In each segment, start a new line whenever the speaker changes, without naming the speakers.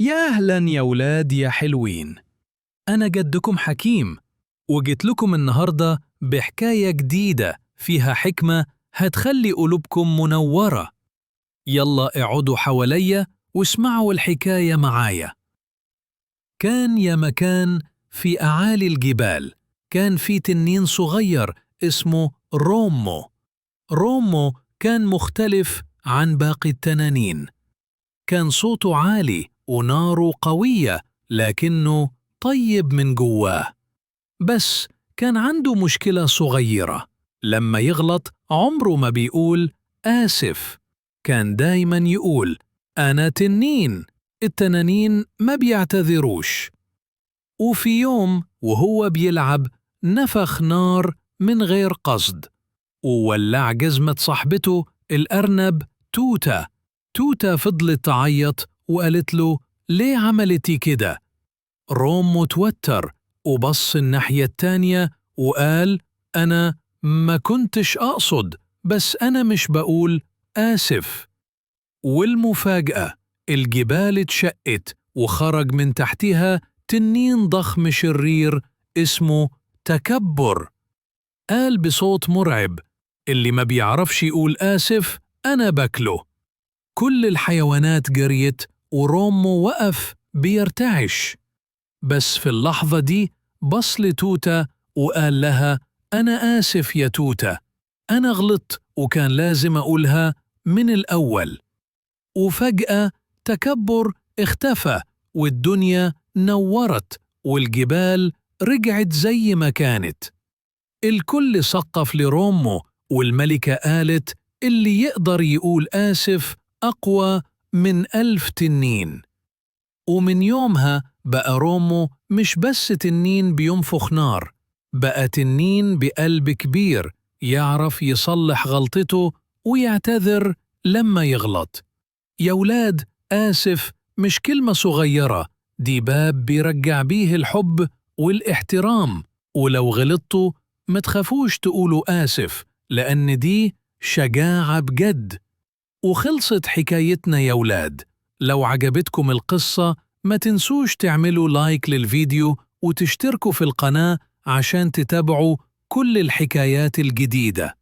يا أهلا يا ولاد يا حلوين. أنا جدكم حكيم، وجيت لكم النهاردة بحكاية جديدة فيها حكمة هتخلي قلوبكم منورة. يلا اقعدوا حواليا واسمعوا الحكاية معايا. كان يا مكان في أعالي الجبال كان في تنين صغير اسمه رومو. رومو كان مختلف عن باقي التنانين. كان صوته عالي وناره قوية، لكنه طيب من جواه. بس كان عنده مشكلة صغيرة، لما يغلط عمره ما بيقول آسف. كان دايما يقول أنا تنين. التنانين ما بيعتذروش. وفي يوم وهو بيلعب نفخ نار من غير قصد، وولع جزمة صاحبته الأرنب توتة. توتة فضلت تعيط وقالت له ليه عملتي كده؟ روم توتر وبص الناحية التانية وقال أنا ما كنتش أقصد، بس أنا مش بقول آسف. والمفاجأة، الجبال اتشقت وخرج من تحتها تنين ضخم شرير اسمه تكبر. قال بصوت مرعب اللي ما بيعرفش يقول آسف أنا باكله. كل الحيوانات جريت ورومو وقف بيرتعش. بس في اللحظة دي بص لتوتة وقال لها أنا آسف يا توتة، أنا غلطت وكان لازم أقولها من الأول. وفجأة تكبر اختفى والدنيا نورت والجبال رجعت زي ما كانت. الكل سقف لرومو، والملكة قالت اللي يقدر يقول آسف أقوى من 1000 تنين. ومن يومها بقى رومو مش بس تنين بينفخ نار، بقى تنين بقلب كبير يعرف يصلح غلطته ويعتذر لما يغلط. يا ولاد، آسف مش كلمة صغيرة، دي باب بيرجع بيه الحب والاحترام. ولو غلطتوا ما تخافوش تقولوا آسف، لأن دي شجاعة بجد. وخلصت حكايتنا يا ولاد. لو عجبتكم القصة ما تنسوش تعملوا لايك للفيديو وتشتركوا في القناة عشان تتابعوا كل الحكايات الجديدة.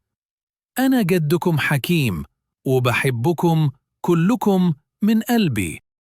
أنا جدكم حكيم وبحبكم كلكم من قلبي.